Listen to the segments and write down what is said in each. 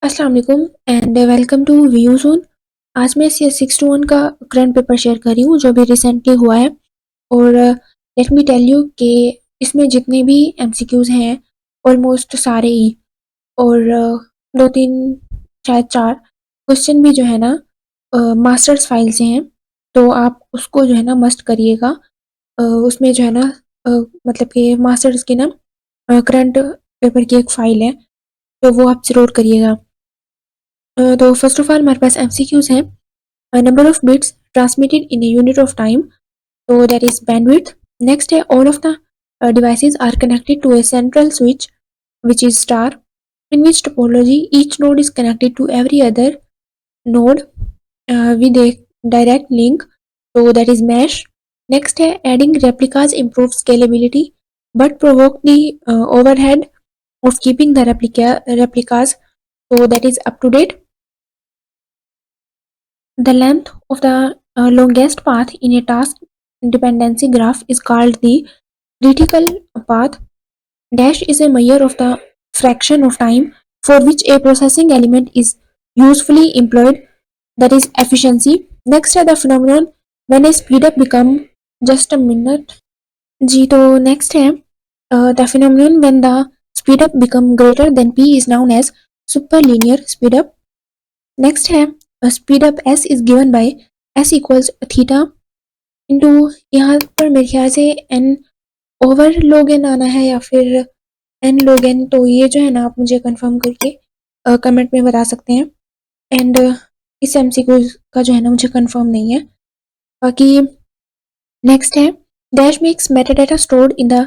अस्सलाम वालेकुम and welcome to View Zone. आज मैं सी 621 का करंट पेपर शेयर कर रही हूँ जो अभी रिसेंटली हुआ है। और लेट मी टेल यू कि इसमें जितने भी एमसीक्यूज हैं ऑलमोस्ट सारे ही, और दो तीन शायद चार क्वेश्चन भी जो है ना मास्टर्स फाइल से हैं। तो आप उसको जो है ना मस्ट करिएगा। उसमें जो है ना मतलब कि मास्टर्स की ना करंट पेपर की एक फ़ाइल है, तो वो आप ज़रूर करिएगा। तो फर्स्ट ऑफ ऑल हमारे पास एमसीक्यूज हैं। Number of bits transmitted in a unit of time, तो दैट इज बैंडविड्थ। नेक्स्ट है all of the devices are connected to a central switch which is star, in which topology each node is connected to every other node with a direct link, so that is mesh. Next है adding replicas improves scalability but provoke the overhead of keeping the replicas, so that is up to date. The length of the longest path in a task dependency graph is called the critical path. Dash is a measure of the fraction of time for which a processing element is usefully employed, that is efficiency. Next है the phenomenon when a speed up become just a minute. जी, तो next है the phenomenon when the speed up become greater than p is known as superlinear speed up. Next है speed up S is given by S equals theta into, यहाँ पर मेरे ख्याल से N over log N आना है या फिर एन लॉग एन, तो ये जो है ना आप मुझे कंफर्म करके कमेंट में बता सकते हैं। एंड इस एमसीक्यू का जो है ना मुझे कंफर्म नहीं है। बाकी नेक्स्ट है dash makes metadata stored in the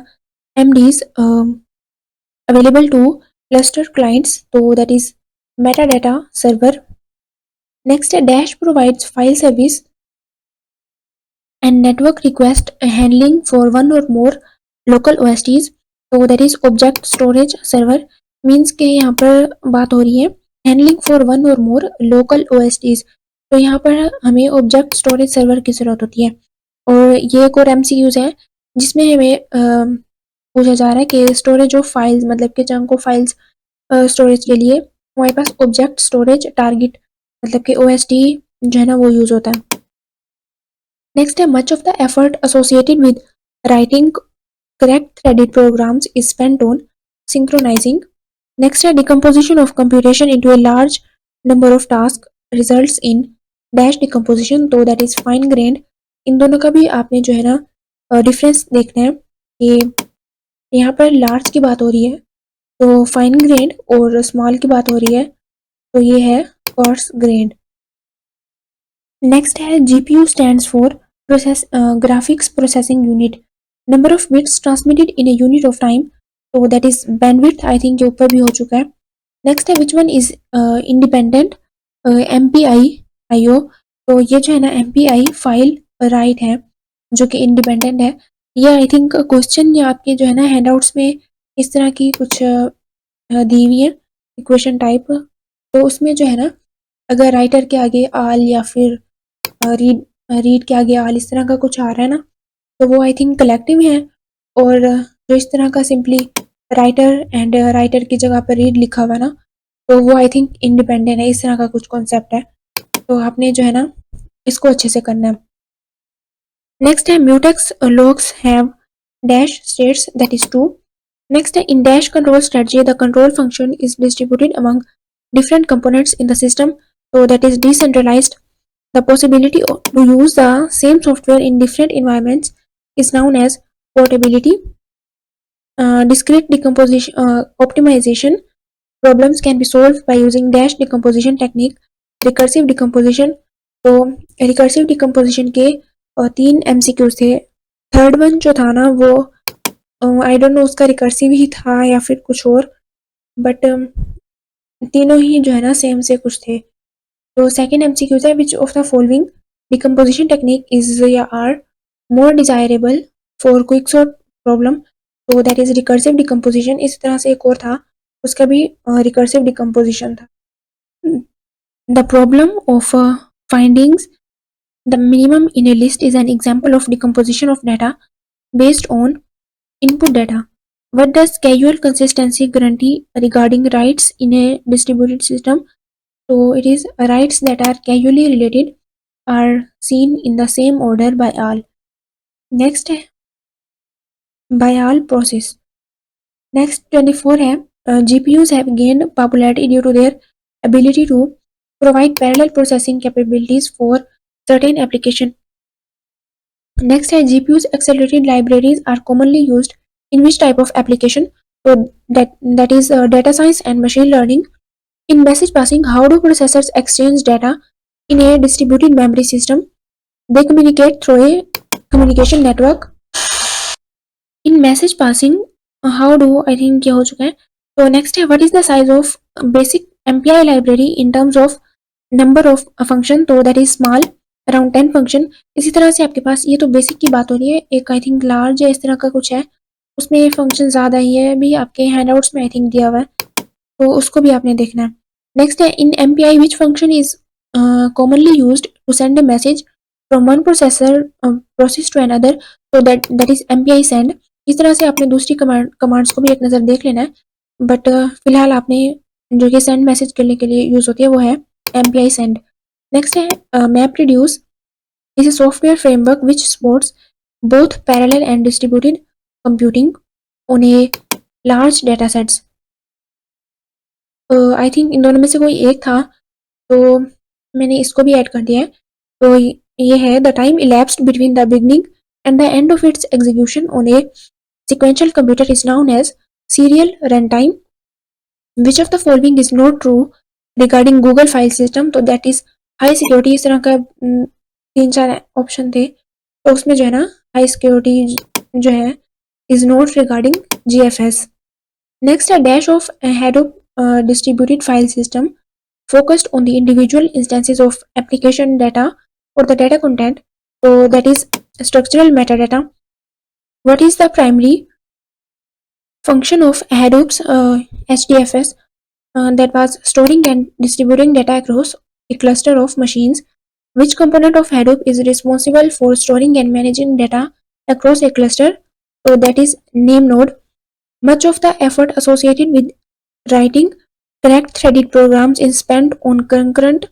MDS available to cluster clients, तो that is metadata server. Next, Dash provides file service and network request handling for one or more local OSTs, so that is object storage server। means के यहाँ पर बात हो रही है handling for one or more local OSTs, तो यहाँ पर हमें ऑब्जेक्ट स्टोरेज सर्वर की ज़रूरत होती है। और ये एक और एमसीक्यूज है जिसमें हमें पूछा जा रहा है कि स्टोरेज ऑफ फाइल्स, मतलब कि चंक ऑफ फाइल्स स्टोरेज के लिए हमारे पास ऑब्जेक्ट स्टोरेज टारगेट मतलब कि OST जो है ना वो यूज होता है। नेक्स्ट है much of the effort associated with writing correct threaded programs is spent on synchronising. Next है decomposition of computation into a large number of tasks results in dash decomposition, तो that is fine grained. इन दोनों का भी आपने जो है ना डिफरेंस देखना है कि यहाँ पर लार्ज की बात हो रही है तो फाइन ग्रेन्ड, और स्मॉल की बात हो रही है तो ये है कोर्स ग्रेन्ड। नेक्स्ट है GPU stands for process graphics processing unit, number of bits transmitted in a unit of time, तो that is bandwidth. I think ये ऊपर भी हो चुका है। नेक्स्ट है which one is independent MPI IO, तो ये जो है ना एमपीआई फाइल राइट है जो कि इंडिपेंडेंट है। ये आई थिंक क्वेश्चन या आपके जो है ना हैंडआउट्स में इस तरह की कुछ दी हुई है इक्वेशन टाइप, तो उसमें जो है ना अगर राइटर के आगे आल या फिर रीड रीड के आगे आल इस तरह का कुछ आ रहा है ना, तो वो आई थिंक कलेक्टिव है। और जो इस तरह का सिंपली राइटर एंड राइटर की जगह पर रीड लिखा हुआ है ना, तो वो आई थिंक इंडिपेंडेंट है। इस तरह का कुछ कॉन्सेप्ट है, तो आपने जो है ना इसको अच्छे से करना है। नेक्स्ट है mutex locks have dash states, that is true. Next है in dash control strategy the control function is distributed among different components in the system, so that is decentralized. The possibility to use the same software in different environments is known as portability. Discrete decomposition optimization problems can be solved by using dash decomposition technique. Recursive decomposition, तो recursive decomposition के तीन MCQs थे। Third one जो था ना वो I don't know उसका recursive ही था या फिर कुछ और, बट तीनों ही जो है ना सेम से कुछ थे। तो सेकंड एमसीक्यू है which of the following decomposition technique is या are more desirable for quick sort problem, तो दैट इज रिकर्सिव डिकम्पोजिशन। इस तरह से एक और था उसका भी रिकर्सिव डिकम्पोजिशन था। The problem of findings the minimum in a list is an example of decomposition of data based on input data, What does casual consistency guarantee regarding rights in a distributed system? So it is rights that are casually related are seen in the same order Next by all process. Next 24 है GPUs have gained popularity due to their ability to provide parallel processing capabilities for certain application. Next है GPUs accelerated libraries are commonly used in which type of application? So that is data science and machine learning. In message passing, how do processors exchange data in a distributed memory system? They communicate through a communication network. In message passing, how do I think ये हो चुका है. So next है what is the size of basic MPI library in terms of number of function? तो that is small, around 10 function. इसी तरह से आपके पास ये तो बेसिक की बात हो रही है. एक आई थिंक लार्ज है इस तरह का कुछ है, उसमें फंक्शन ज़्यादा ही है, भी आपके हैंडआउट्स में आई थिंक दिया हुआ है, तो उसको भी आपने देखना है. नेक्स्ट है इन MPI which function is commonly used to send a message from one process to another, so that is MPI send. इस तरह से आपने दूसरी कमांड्स को भी एक नज़र देख लेना है, बट फिलहाल आपने जो कि सेंड मैसेज करने के लिए यूज़ होती है वो है MPI send. नेक्स्ट है map reduce is a software framework which supports both parallel and distributed computing on a large data sets. I think in दोनों में से कोई एक था, तो मैंने इसको भी ऐड कर दिया है. तो ये है the time elapsed between the beginning and the end of its execution on a sequential computer is known as serial runtime. Which of the following is not true regarding Google file system? तो that is high security. इस तरह का 3-4 option थे, तो उसमें जो है ना हाई सिक्योरिटी जो है is not regarding GFS. Next, a dash of Hadoop distributed file system focused on the individual instances of application data or the data content. So that is structural metadata. What is the primary function of Hadoop's HDFS? That was storing and distributing data across a cluster of machines. Which component of Hadoop is responsible for storing and managing data across a cluster? So that is name node. Much of the effort associated with writing correct threaded programs is spent on concurrent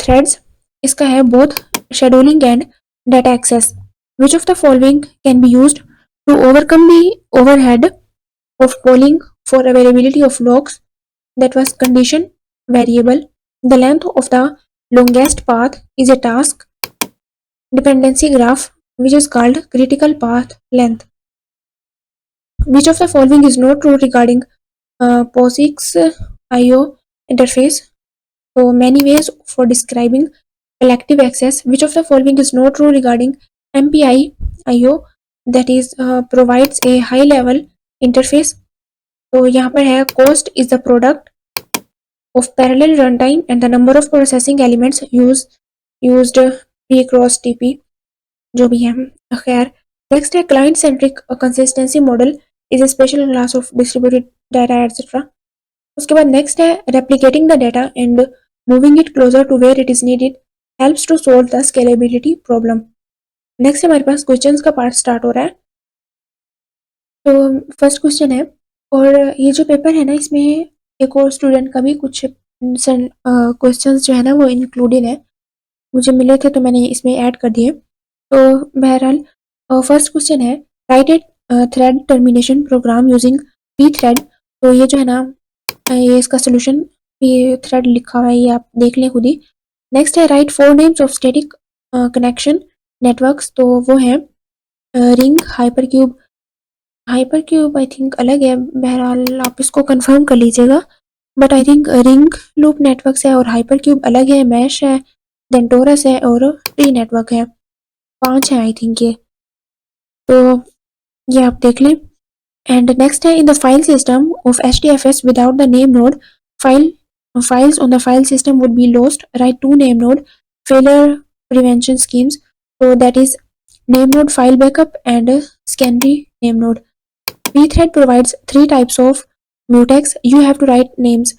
threads. इसका है both scheduling and data access. Which of the following can be used to overcome the overhead of polling for availability of logs? That was condition variable. The length of the longest path is a task dependency graph which is called critical path length. Which of the following is not true regarding POSIX IO interface? So many ways for describing collective access. Which of the following is not true regarding MPI IO? That is provides a high level interface. तो यहाँ पर है cost is the product of parallel runtime and the number of processing elements used P cross TP जो भी है. खैर next है client centric consistency model is a special class of distributed data etc. उसके बाद नेक्स्ट है replicating the data and moving it closer to where it is needed helps to solve the scalability problem. Next हमारे पास questions का part start हो रहा है. तो first question है, और ये जो पेपर है ना इसमें एक और स्टूडेंट का भी कुछ क्वेश्चंस जो है ना वो इंक्लूडेड है, मुझे मिले थे तो मैंने इसमें ऐड कर दिए. तो बहरहाल फर्स्ट क्वेश्चन है right a thread termination program using p thread. तो ये जो है ना ये इसका सोल्यूशन पी थ्रेड लिखा हुआ है, ये आप देख लें खुद ही. नेक्स्ट है right 4 names of static connection networks. तो वो है ring hypercube. Hypercube I think अलग है, बहरहाल आप इसको कंफर्म कर लीजिएगा, but I think ring loop networks है और हाइपरक्यूब अलग है. मैश है, देन टोरस है और ट्री नेटवर्क है. 5 है आई थिंक ये, तो ये आप देख लें. एंड नेक्स्ट है in the file system of HDFS without the name node files on the file system would be lost. Write 2 name node failure prevention schemes. So that is name node file backup and secondary name node. Pthread provides 3 types of mutex. You have to write names.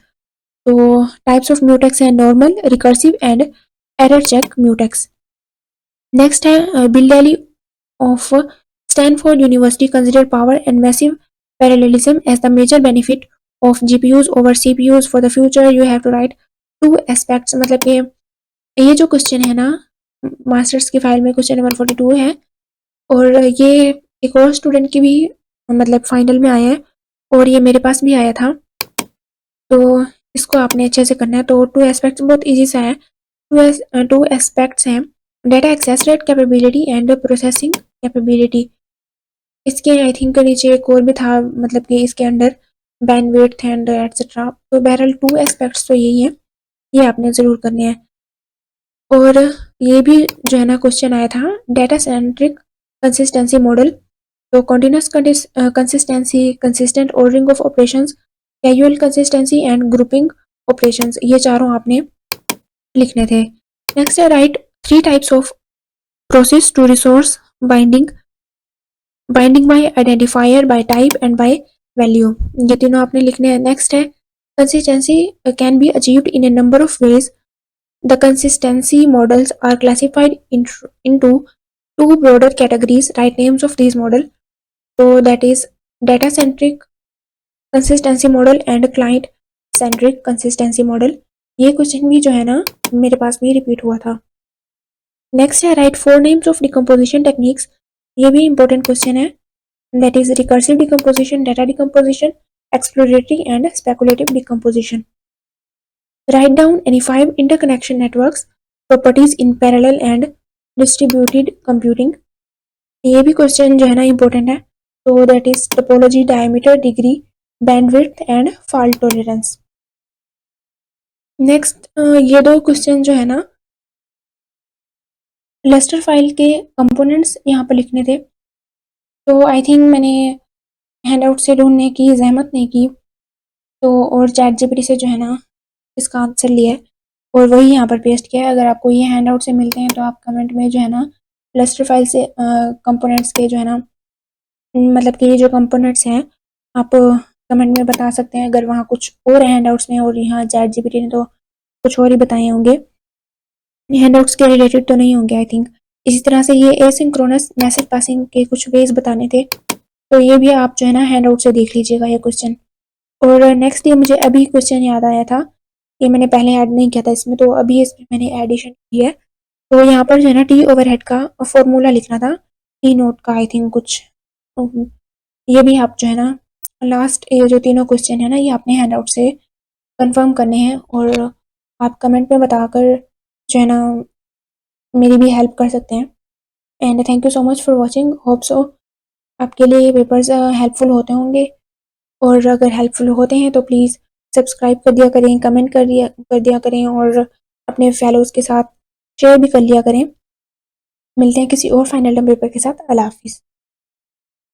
So types of mutex are normal, recursive and error check mutex. Next है Bill Daly of Stanford University considered power and massive parallelism as the major benefit of GPUs over CPUs for the future. You have to write two aspects. मतलब कि ये जो question है ना, masters की file में question number 42 है, और ये एक और स्टूडेंट की भी मतलब फाइनल में आया है, और ये मेरे पास भी आया था, तो इसको आपने अच्छे से करना है। तो टू एस्पेक्ट्स बहुत इजी सा है। टू एस्पेक्ट्स हैं, data access rate, capability and processing capability. इसके आई थिंक नीचे एक और भी था, मतलब कि इसके अंडर बैंडविड्थ एंड एटसेट्रा। तो बहरहाल टू एस्पेक्ट्स तो यही है, ये आपने ज़रूर करने हैं। और ये भी जो है ना क्वेश्चन आया था, डेटा सेंट्रिक कंसिस्टेंसी मॉडल। तो continuous consistency, consistent ordering of operations, casual consistency and grouping operations, ये चारों आपने लिखने थे। नेक्स्ट है, write three types of process to resource binding, binding by identifier, by type and by value, ये तीनों आपने लिखने हैं। नेक्स्ट है, consistency can be achieved in a number of ways. The consistency models are classified into two broader categories. Write names of these models. So that is data-centric consistency model and client-centric consistency model. ये question भी जो है ना मेरे पास भी repeat हुआ था। Next है, right four names of decomposition techniques. ये भी इंपॉर्टेंट क्वेश्चन है। That is recursive decomposition, data decomposition, exploratory and speculative decomposition. Write down any 5 interconnection networks properties in parallel and distributed computing. ये भी question जो है ना important है। तो that is topology, diameter, degree, bandwidth and fault tolerance. Next ये दो question जो है ना लस्टर फाइल के कंपोनेंट्स यहाँ पर लिखने थे। तो आई थिंक मैंने हैंडआउट से ढूंढने की जहमत नहीं की, तो और चैट जीपीटी से जो है ना इसका आंसर लिया है और वही यहाँ पर पेस्ट किया है। अगर आपको ये हैंडआउट से मिलते हैं तो आप कमेंट में जो है ना लस्टर फाइल से कंपोनेंट्स के जो है ना, मतलब कि ये जो कंपोनेंट्स हैं आप कमेंट में बता सकते हैं। अगर वहाँ कुछ और हैंडआउट्स में और यहाँ चैट जीपीटी ने तो कुछ और ही बताए होंगे, हैंडआउट्स के रिलेटेड तो नहीं होंगे आई थिंक। इसी तरह से ये एसिंक्रोनस मैसेज पासिंग के कुछ वेज बताने थे, तो ये भी आप जो है ना हैंडआउट से देख लीजिएगा ये क्वेश्चन। और नेक्स्ट ये मुझे अभी क्वेश्चन याद आया था, ये मैंने पहले ऐड नहीं किया था इसमें, तो अभी इसमें मैंने एडिशन की है। तो यहाँ पर जो है ना टी ओवरहेड का फॉर्मूला लिखना था, टी नोट का आई थिंक कुछ। ये भी आप जो है ना लास्ट ये जो तीनों क्वेश्चन है ना ये आपने हैंडआउट से कंफर्म करने हैं, और आप कमेंट में बताकर जो है ना मेरी भी हेल्प कर सकते हैं। And thank you so much for watching. Hope so आपके लिए ये पेपर्स हेल्पफुल होते होंगे, और अगर हेल्पफुल होते हैं तो प्लीज़ सब्सक्राइब कर दिया करें, कमेंट कर दिया करें, और अपने फेलोज़ के साथ शेयर भी कर लिया करें। मिलते हैं किसी और फाइनल टर्म पेपर के साथ। अल्लाह हाफिज़।